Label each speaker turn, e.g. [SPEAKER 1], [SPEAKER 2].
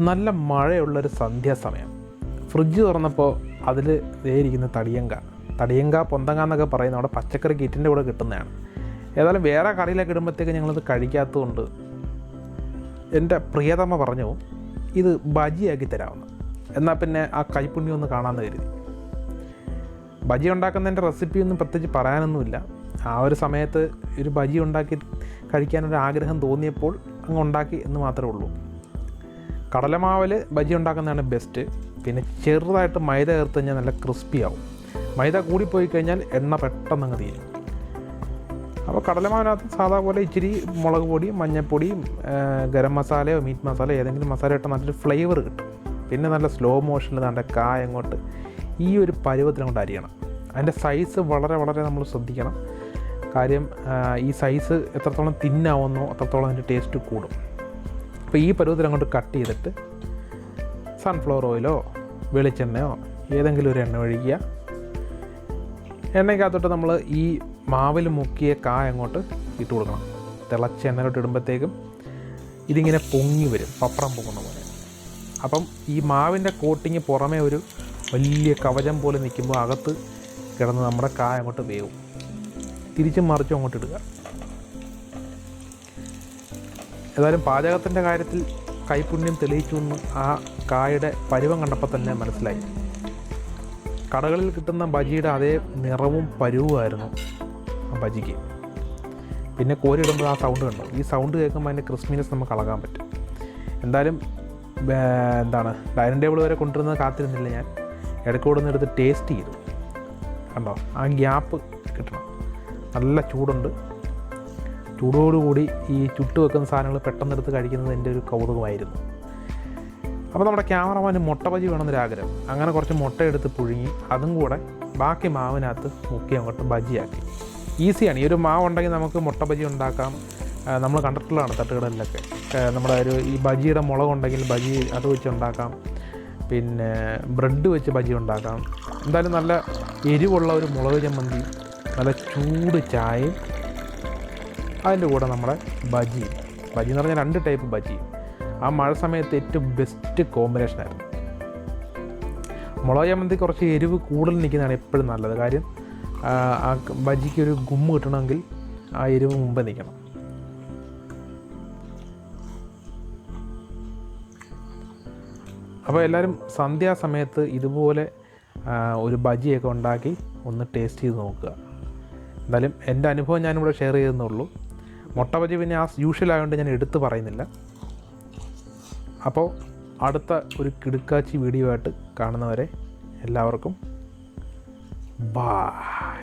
[SPEAKER 1] നല്ല മഴയുള്ളൊരു സന്ധ്യാസമയം. ഫ്രിഡ്ജ് തുറന്നപ്പോൾ അതിൽ ഇരിക്കുന്ന തടിയങ്ക പൊന്തങ്ങ എന്നൊക്കെ പറയുന്ന അവിടെ പച്ചക്കറി കിറ്റിൻ്റെ കൂടെ കിട്ടുന്നതാണ്. ഏതായാലും വേറെ കറിയിലൊക്കെ ഇടുമ്പോഴത്തേക്ക് ഞങ്ങളത് കഴിക്കാത്തതുകൊണ്ട് എൻ്റെ പ്രിയതമ്മ പറഞ്ഞു ഇത് ബജിയാക്കി തരാമെന്ന്. എന്നാൽ പിന്നെ ആ കൈപ്പുണ്യം ഒന്ന് കാണാമെന്ന് കരുതി. ബജി ഉണ്ടാക്കുന്നതിൻ്റെ റെസിപ്പിയൊന്നും പ്രത്യേകിച്ച് പറയാനൊന്നുമില്ല. ആ ഒരു സമയത്ത് ഒരു ബജി ഉണ്ടാക്കി കഴിക്കാനൊരു ആഗ്രഹം തോന്നിയപ്പോൾ അങ്ങ് ഉണ്ടാക്കി എന്ന് മാത്രമേ ഉള്ളൂ. കടലമാവിൽ ബജി ഉണ്ടാക്കുന്നതാണ് ബെസ്റ്റ്. പിന്നെ ചെറുതായിട്ട് മൈദ ചേർത്ത് കഴിഞ്ഞാൽ നല്ല ക്രിസ്പി ആവും. മൈദ കൂടിപ്പോയി കഴിഞ്ഞാൽ എണ്ണ പെട്ടെന്ന് അങ്ങ് തീരും. അപ്പോൾ കടലമാവിനകത്ത് സാധാ പോലെ ഇച്ചിരി മുളക് പൊടിയും മഞ്ഞൾപ്പൊടിയും ഗരം മസാലയോ മീറ്റ് മസാലയോ ഏതെങ്കിലും മസാല ഇട്ടാൽ നല്ലൊരു ഫ്ലേവർ കിട്ടും. പിന്നെ നല്ല സ്ലോ മോഷനിൽ നല്ല കായ അങ്ങോട്ട് ഈ ഒരു പരുവത്തിനങ്ങോട്ട് അരിയണം. അതിൻ്റെ സൈസ് വളരെ വളരെ നമ്മൾ ശ്രദ്ധിക്കണം. കാര്യം ഈ സൈസ് എത്രത്തോളം തിന്നാവുന്നോ അത്രത്തോളം അതിൻ്റെ ടേസ്റ്റ് കൂടും. അപ്പോൾ ഈ പരുവത്തിൽ അങ്ങോട്ട് കട്ട് ചെയ്തിട്ട് സൺഫ്ലവർ ഓയിലോ വെളിച്ചെണ്ണയോ ഏതെങ്കിലും ഒരു എണ്ണ ഒഴിക്കുക. എണ്ണയ്ക്കകത്തോട്ട് നമ്മൾ ഈ മാവിൽ മുക്കിയ കായ അങ്ങോട്ട് ഇട്ട് കൊടുക്കണം. തിളച്ച എണ്ണയിലോട്ട് ഇടുമ്പോഴത്തേക്കും ഇതിങ്ങനെ പൊങ്ങി വരും, പപ്പടം പൊങ്ങുന്ന പോലെ. അപ്പം ഈ മാവിൻ്റെ കോട്ടിങ് പുറമേ ഒരു വലിയ കവചം പോലെ നിൽക്കുമ്പോൾ അകത്ത് കിടന്ന് നമ്മുടെ കായ അങ്ങോട്ട് വേവും. തിരിച്ചും മറിച്ചും അങ്ങോട്ട് ഇടുക. ഏതായാലും പാചകത്തിൻ്റെ കാര്യത്തിൽ കൈപുണ്യം തെളിയിച്ചു എന്ന് ആ കായയുടെ പരുവം കണ്ടപ്പോൾ തന്നെ മനസ്സിലായി. കടകളിൽ കിട്ടുന്ന ബജിയുടെ അതേ നിറവും പരുവുമായിരുന്നു ആ ബജിക്ക്. പിന്നെ കോരിയിടുമ്പോൾ ആ സൗണ്ട് കണ്ടു. ഈ സൗണ്ട് കേൾക്കുമ്പോൾ അതിൻ്റെ ക്രിസ്പിനെസ് നമുക്ക് അളകാൻ പറ്റും. എന്തായാലും ഡൈനിങ് ടേബിൾ വരെ കൊണ്ടുവരുന്നത് കാത്തിരുന്നില്ല. ഞാൻ ഇടയ്ക്കൂടെ എടുത്ത് ടേസ്റ്റ് ചെയ്തു. കണ്ടോ, ആ ഗ്യാപ്പ് കിട്ടണം. നല്ല ചൂടുണ്ട്. ചൂടോടുകൂടി ഈ ചുട്ട് വെക്കുന്ന സാധനങ്ങൾ പെട്ടെന്നെടുത്ത് കഴിക്കുന്നത് എൻ്റെ ഒരു കൗതുകമായിരുന്നു. അപ്പോൾ നമ്മുടെ ക്യാമറമാന് മുട്ട ബജി വേണമെന്നൊരാഗ്രഹം. അങ്ങനെ കുറച്ച് മുട്ട എടുത്ത് പുഴുങ്ങി അതും കൂടെ ബാക്കി മാവിനകത്ത് മുക്കി അങ്ങോട്ട് ബജിയാക്കി. ഈസിയാണ്. ഈ ഒരു മാവ് ഉണ്ടെങ്കിൽ നമുക്ക് മുട്ട ബജി ഉണ്ടാക്കാം. നമ്മൾ കണ്ടിട്ടുള്ളതാണ് തട്ടുകടലിലൊക്കെ. നമ്മുടെ ഈ ബജിയുടെ മുളകുണ്ടെങ്കിൽ ബജി അത് വെച്ച് ഉണ്ടാക്കാം. പിന്നെ ബ്രെഡ് വെച്ച് ബജി ഉണ്ടാക്കാം. എന്തായാലും നല്ല എരിവുള്ള ഒരു മുളക് ചമ്മന്തി, നല്ല ചൂട് ചായയും അതിൻ്റെ കൂടെ നമ്മുടെ ബജി എന്ന് പറഞ്ഞാൽ 2 ടൈപ്പ് ബജി. ആ മഴ സമയത്ത് ഏറ്റവും ബെസ്റ്റ് കോമ്പിനേഷനായിരുന്നു. മുളക് ചമ്മന്തി കുറച്ച് എരിവ് കൂടുതൽ നിൽക്കുന്നതാണ് എപ്പോഴും നല്ലത്. കാര്യം ആ ബജിക്ക് ഒരു ഗുമ്മ് കിട്ടണമെങ്കിൽ ആ എരിവ് മുമ്പ് നിൽക്കണം. അപ്പോൾ എല്ലാവരും സന്ധ്യാസമയത്ത് ഇതുപോലെ ഒരു ബജിയൊക്കെ ഉണ്ടാക്കി ഒന്ന് ടേസ്റ്റ് ചെയ്ത് നോക്കുക. എന്തായാലും എൻ്റെ അനുഭവം ഞാനിവിടെ ഷെയർ ചെയ്തെന്നുള്ളൂ. മുട്ട ബജി പിന്നെ ആ യൂഷ്വൽ ആയതുകൊണ്ട് ഞാൻ എടുത്ത് പറയുന്നില്ല. അപ്പോൾ അടുത്ത ഒരു കിടുക്കാച്ചി വീഡിയോ ആയിട്ട് കാണുന്നവരെ എല്ലാവർക്കും ബൈ.